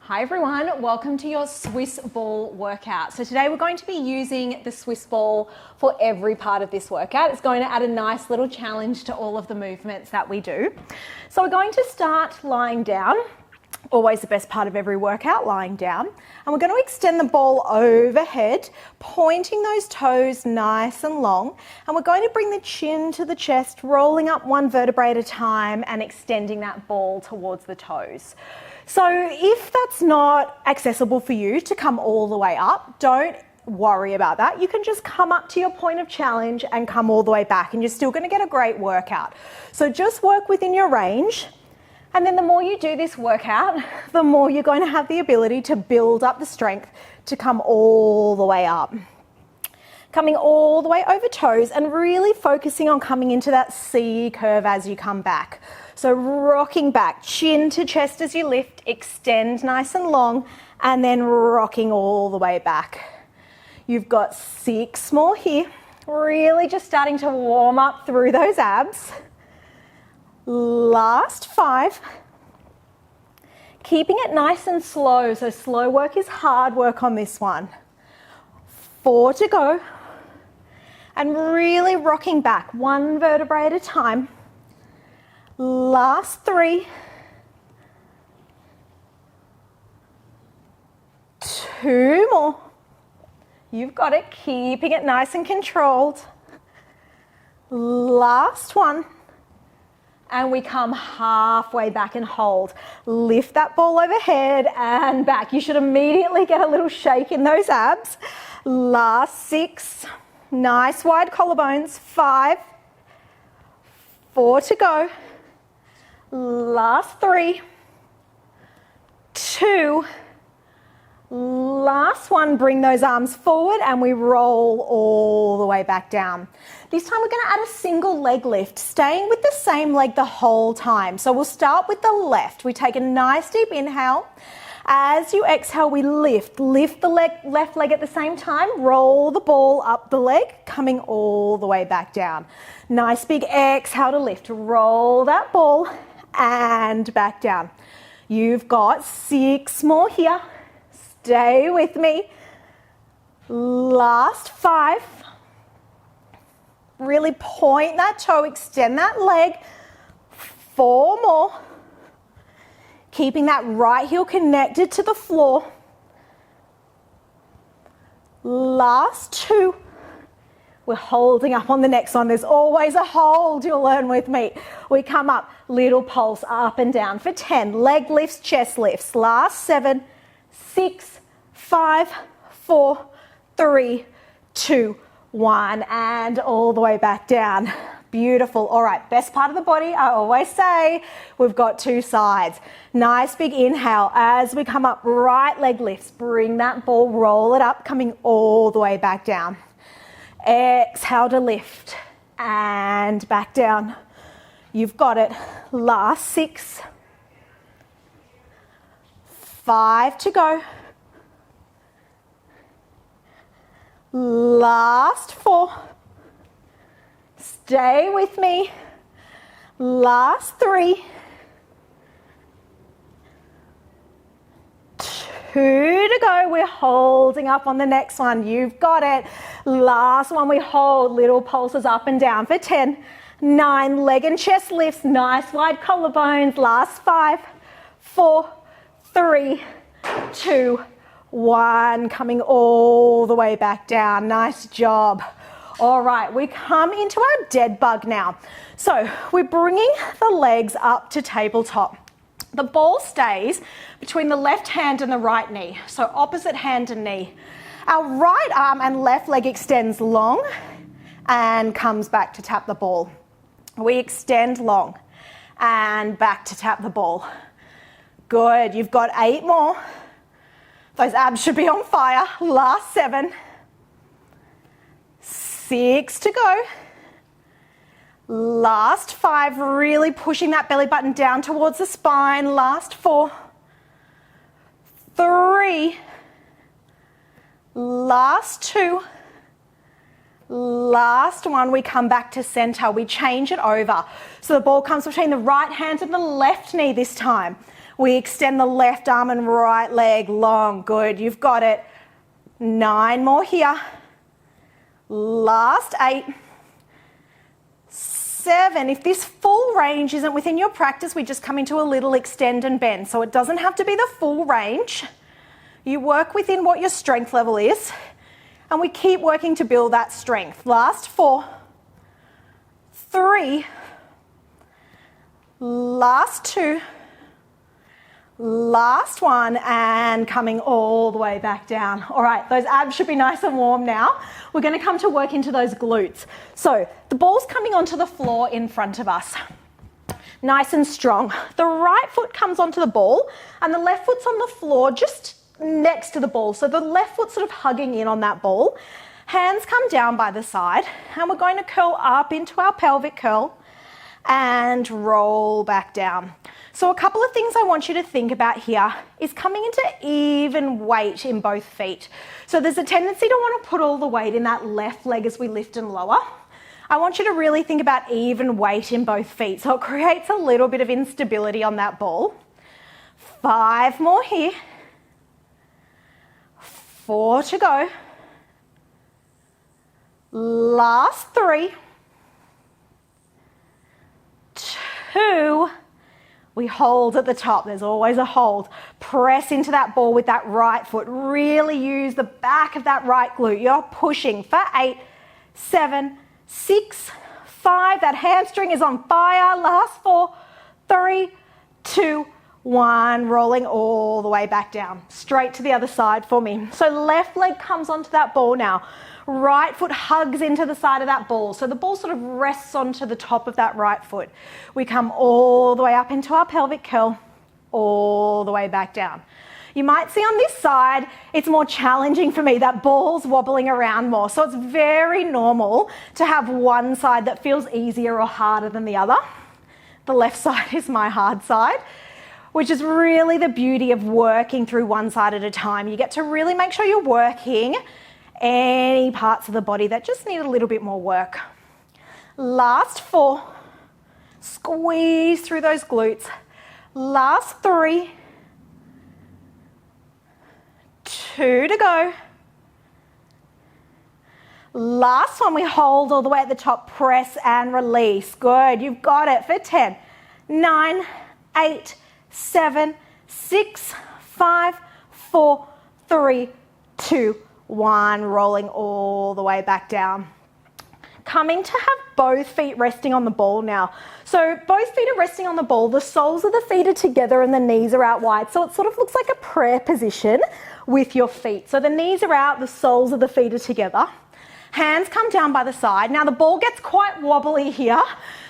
Hi everyone, welcome to your Swiss ball workout. So today we're going to be using the Swiss ball for every part of this workout. It's going to add a nice little challenge to all of the movements that we do. So we're going to start lying down, always the best part of every workout, lying down. And we're going to extend the ball overhead, pointing those toes nice and long. And we're going to bring the chin to the chest, rolling up one vertebrae at a time and extending that ball towards the toes. So if that's not accessible for you to come all the way up, don't worry about that. You can just come up to your point of challenge and come all the way back, and you're still going to get a great workout. So just work within your range. And then the more you do this workout, the more you're going to have the ability to build up the strength to come all the way up. Coming all the way over toes and really focusing on coming into that C curve as you come back. So rocking back, chin to chest as you lift, extend nice and long, and then rocking all the way back. You've got 6 more here. Really just starting to warm up through those abs. Last 5. Keeping it nice and slow. So slow work is hard work on this one. 4 to go. And really rocking back, one vertebrae at a time. Last 3. 2 more. You've got it, keeping it nice and controlled. Last 1. And we come halfway back and hold. Lift that ball overhead and back. You should immediately get a little shake in those abs. Last 6. Nice wide collarbones. 5. 4 to go. Last 3. 2. Last 1, bring those arms forward and we roll all the way back down. This time we're going to add a single leg lift, staying with the same leg the whole time. So we'll start with the left. We take a nice deep inhale. As you exhale, we lift the left leg at the same time, roll the ball up the leg, coming all the way back down. Nice big exhale to lift, roll that ball and back down. You've got 6 more here. Stay with me. Last 5. Really point that toe, extend that leg. 4 more. Keeping that right heel connected to the floor. Last 2. We're holding up on the next one. There's always a hold, you'll learn with me. We come up, little pulse up and down for 10. Leg lifts, chest lifts. Last 7, 6, 5, 4, 3, 2, 1, and all the way back down. Beautiful. All right, best part of the body, I always say, we've got 2 sides. Nice big inhale as we come up, right leg lifts. Bring that ball, roll it up, coming all the way back down. Exhale to lift and back down. You've got it. Last 6. 5 to go. Last 4. Stay with me. Last 3. 2 to go. We're holding up on the next one. You've got it. Last one, we hold. Little pulses up and down for 10. 9, leg and chest lifts. Nice wide collarbones. Last 5, 4, 3, 2, 1. Coming all the way back down. Nice job. All right, we come into our dead bug now. So we're bringing the legs up to tabletop. The ball stays between the left hand and the right knee, so opposite hand and knee. Our right arm and left leg extends long and comes back to tap the ball. We extend long and back to tap the ball. Good, you've got 8 more. Those abs should be on fire. Last 7. 6 to go. Last 5, really pushing that belly button down towards the spine. Last 4. 3. Last 2. Last 1, we come back to center. We change it over. So the ball comes between the right hand and the left knee this time. We extend the left arm and right leg long. Good, you've got it. 9 more here. Last 8. 7. If this full range isn't within your practice, we just come into a little extend and bend. So it doesn't have to be the full range. You work within what your strength level is, and we keep working to build that strength. Last 4. 3. Last 2. Last 1, and coming all the way back down. All right, those abs should be nice and warm now. We're going to come to work into those glutes. So the ball's coming onto the floor in front of us. Nice and strong. The right foot comes onto the ball and the left foot's on the floor just next to the ball. So the left foot's sort of hugging in on that ball. Hands come down by the side and we're going to curl up into our pelvic curl and roll back down. So a couple of things I want you to think about here is coming into even weight in both feet. So there's a tendency to want to put all the weight in that left leg as we lift and lower. I want you to really think about even weight in both feet. So it creates a little bit of instability on that ball. 5 more here. 4 to go. Last 3. 2. We hold at the top. There's always a hold. Press into that ball with that right foot. Really use the back of that right glute. You're pushing for 8, 7, 6, 5. That hamstring is on fire. Last 4, 3, 2, 1. Rolling all the way back down. Straight to the other side for me. So left leg comes onto that ball now. Right foot hugs into the side of that ball. So the ball sort of rests onto the top of that right foot. We come all the way up into our pelvic curl, all the way back down. You might see on this side, it's more challenging for me. That ball's wobbling around more. So it's very normal to have one side that feels easier or harder than the other. The left side is my hard side, which is really the beauty of working through one side at a time. You get to really make sure you're working any parts of the body that just need a little bit more work. Last 4. Squeeze through those glutes. Last 3. 2 to go. Last one, we hold all the way at the top. Press and release. Good, you've got it for 10, 9, 8, 7, 6, 5, 4, 3, 2, 1, rolling all the way back down. Coming to have both feet resting on the ball now. So both feet are resting on the ball, the soles of the feet are together and the knees are out wide. So it sort of looks like a prayer position with your feet. So the knees are out, the soles of the feet are together. Hands come down by the side. Now the ball gets quite wobbly here,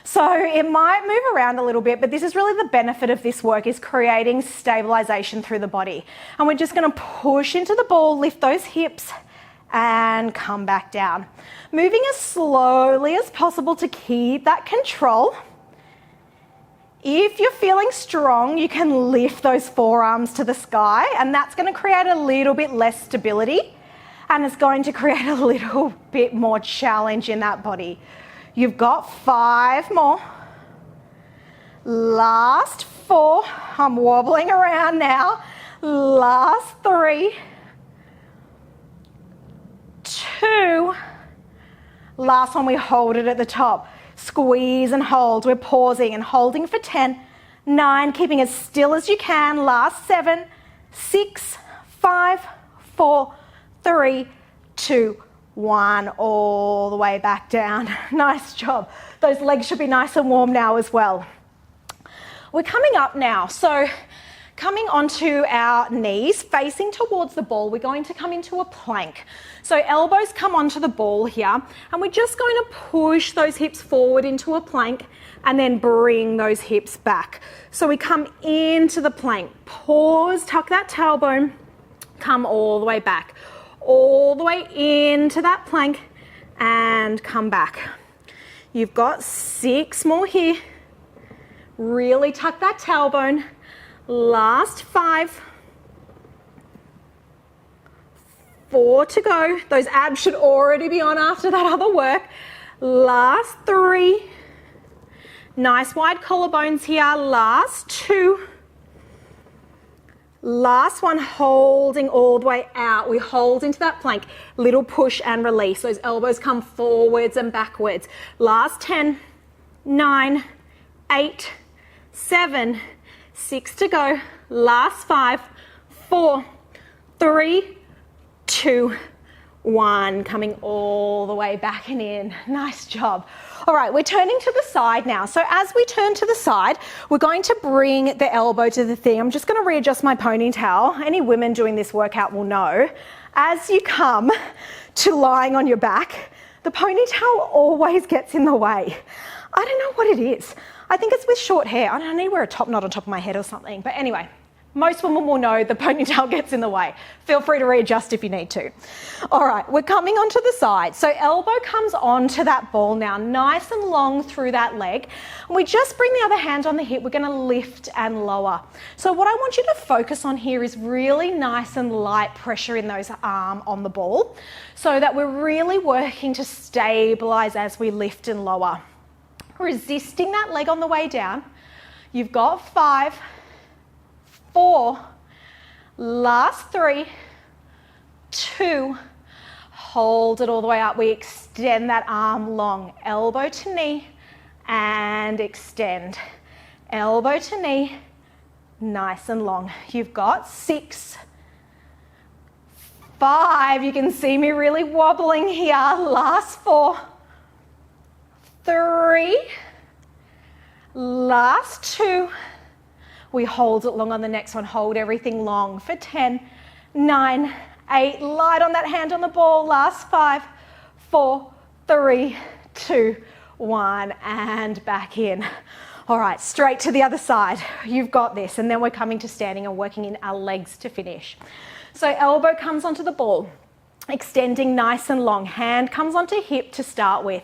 so it might move around a little bit, but this is really the benefit of this work, is creating stabilization through the body. And we're just going to push into the ball, lift those hips and come back down. Moving as slowly as possible to keep that control. If you're feeling strong, you can lift those forearms to the sky, and that's going to create a little bit less stability. And it's going to create a little bit more challenge in that body. You've got 5 more. Last 4. I'm wobbling around now. Last 3. 2. Last one, we hold it at the top. Squeeze and hold. We're pausing and holding for 10, 9, keeping as still as you can. Last 7, 6, 5, 4, 3, 2, 1, all the way back down. Nice job. Those legs should be nice and warm now as well. We're coming up now. So coming onto our knees, facing towards the ball, we're going to come into a plank. So elbows come onto the ball here, and we're just going to push those hips forward into a plank and then bring those hips back. So we come into the plank, pause, tuck that tailbone, come all the way back. All the way into that plank and come back. You've got 6 more here. Really tuck that tailbone. Last 5. 4 to go. Those abs should already be on after that other work. Last 3. Nice wide collarbones here. Last 2. Last one, holding all the way out. We hold into that plank, little push and release. Those elbows come forwards and backwards. Last 10, 9, 8, 7, 6 to go. Last 5, 4, 3, 2, 1. Coming all the way back and in. Nice job. All right, we're turning to the side now. So as we turn to the side, we're going to bring the elbow to the thing. I'm just going to readjust my ponytail. Any women doing this workout will know. As you come to lying on your back, the ponytail always gets in the way. I don't know what it is. I think it's with short hair. I need to wear a top knot on top of my head or something. But anyway, most women will know the ponytail gets in the way. Feel free to readjust if you need to. All right, we're coming onto the side. So elbow comes onto that ball now, nice and long through that leg. And we just bring the other hand on the hip. We're going to lift and lower. So what I want you to focus on here is really nice and light pressure in those arms on the ball so that we're really working to stabilize as we lift and lower. Resisting that leg on the way down. You've got 5, 4, last 3, 2, hold it all the way up. We extend that arm long, elbow to knee and extend. Elbow to knee, nice and long. You've got 6, 5, you can see me really wobbling here. Last 4, 3, last 2, we hold it long on the next one, hold everything long for 10, 9, 8, light on that hand on the ball, last 5, 4, 3, 2, 1, and back in. All right, straight to the other side. You've got this, and then we're coming to standing and working in our legs to finish. So elbow comes onto the ball, extending nice and long, hand comes onto hip to start with,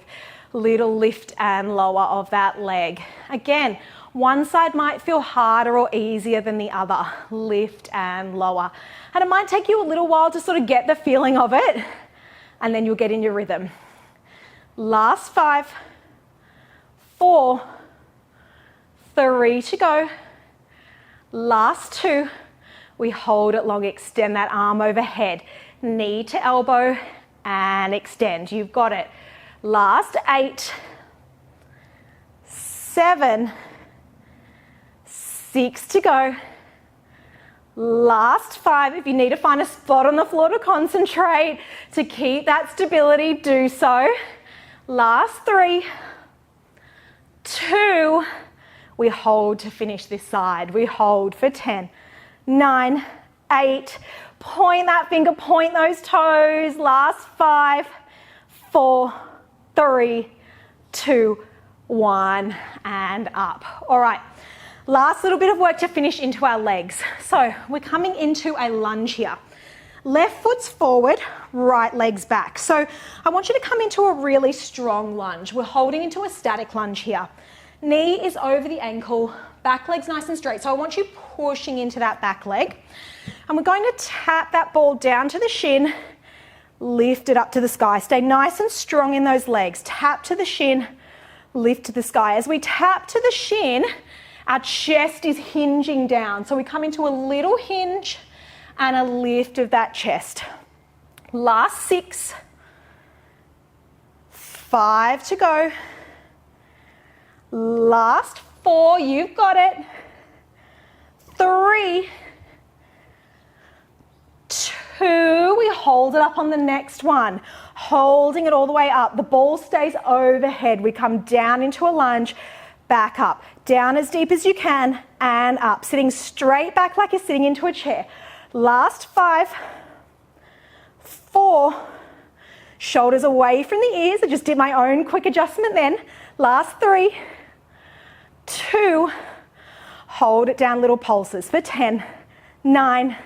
little lift and lower of that leg. Again, one side might feel harder or easier than the other. Lift and lower. And it might take you a little while to sort of get the feeling of it, and then you'll get in your rhythm. Last 5, 4, 3 to go. Last 2, we hold it long, extend that arm overhead. Knee to elbow and extend. You've got it. Last 8, 7, 6 to go. Last 5, if you need to find a spot on the floor to concentrate, to keep that stability, do so. Last 3, 2, we hold to finish this side. We hold for 10, 9, 8, point that finger, point those toes. Last 5, 4, 3, 2, 1, and up. All right. Last little bit of work to finish into our legs. So we're coming into a lunge here. Left foot's forward, right leg's back. So I want you to come into a really strong lunge. We're holding into a static lunge here. Knee is over the ankle, back leg's nice and straight. So I want you pushing into that back leg. And we're going to tap that ball down to the shin, lift it up to the sky. Stay nice and strong in those legs. Tap to the shin, lift to the sky. As we tap to the shin, our chest is hinging down. So we come into a little hinge and a lift of that chest. Last 6, 5 to go. Last 4, you've got it. 3, 2, we hold it up on the next one. Holding it all the way up. The ball stays overhead. We come down into a lunge, back up. Down as deep as you can and up. Sitting straight back like you're sitting into a chair. Last 5, 4, shoulders away from the ears. I just did my own quick adjustment then. Last 3, 2, hold it down, little pulses for 10, 9,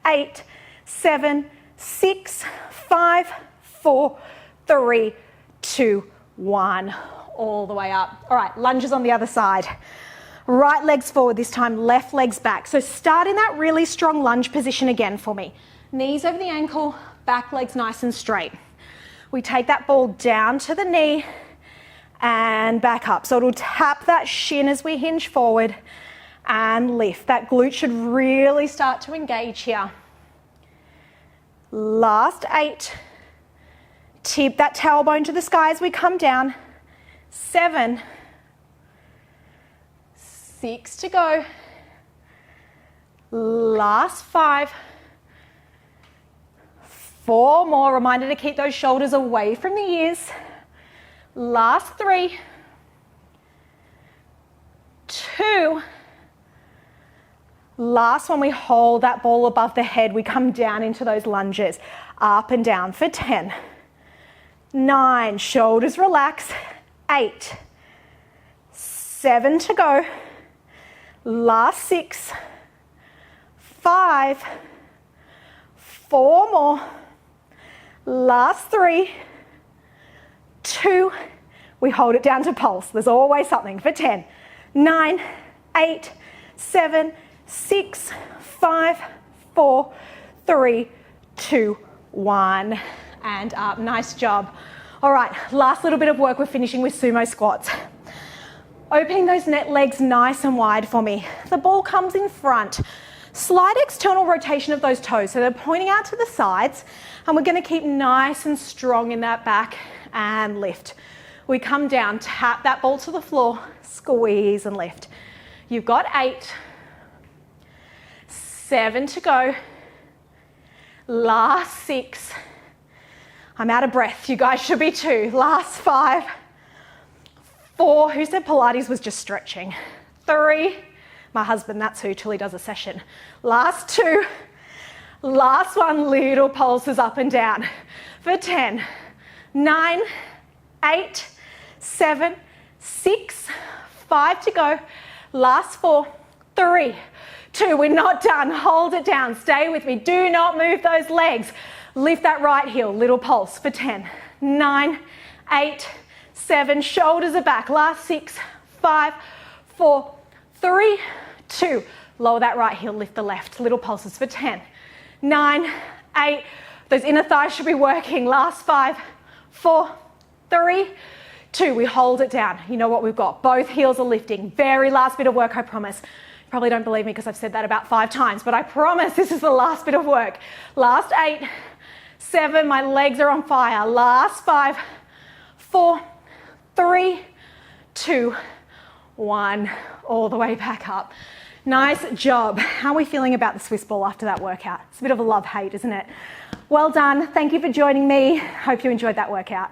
8, 7, 6, 5, 4, 3, 2, 1. All the way up. All right, lunges on the other side. Right leg's forward this time, left leg's back. So start in that really strong lunge position again for me. Knees over the ankle, back leg's nice and straight. We take that ball down to the knee and back up. So it'll tap that shin as we hinge forward and lift. That glute should really start to engage here. Last 8. Tip that tailbone to the sky as we come down. 7. 6 to go. Last 5. 4 more. Reminder to keep those shoulders away from the ears. Last 3. 2. Last one, we hold that ball above the head. We come down into those lunges, up and down for 10. 9, shoulders relax. 8. 7 to go. Last 6. 5. 4 more. Last 3. 2. We hold it down to pulse. There's always something for 10. 9, 8, 7, 6, 5, 4, 3, 2, 1. And up. Nice job. All right, last little bit of work. We're finishing with sumo squats. Opening those legs nice and wide for me. The ball comes in front. Slight external rotation of those toes, so they're pointing out to the sides, and we're going to keep nice and strong in that back and lift. We come down, tap that ball to the floor, squeeze and lift. You've got 8. 7 to go. Last 6. I'm out of breath. You guys should be too. Last 5. 4. Who said Pilates was just stretching? 3. My husband, that's who, till he does a session. Last 2. Last one, little pulses up and down for 10. 9, 8, 7, 6, 5 to go. Last 4, 3, 2. We're not done. Hold it down. Stay with me. Do not move those legs. Lift that right heel. Little pulse for 10. 9, 8, 7. Shoulders are back. Last 6, 5, 4, 3, 2. Lower that right heel. Lift the left. Little pulses for 10. 9, 8. Those inner thighs should be working. Last 5, 4, 3, 2. We hold it down. You know what we've got. Both heels are lifting. Very last bit of work, I promise. You probably don't believe me because I've said that about 5 times, but I promise this is the last bit of work. Last 8, 7. My legs are on fire. Last 5, 4, 3, 2, 1. All the way back up. Nice job. How are we feeling about the Swiss ball after that workout? It's a bit of a love-hate, isn't it? Well done. Thank you for joining me. Hope you enjoyed that workout.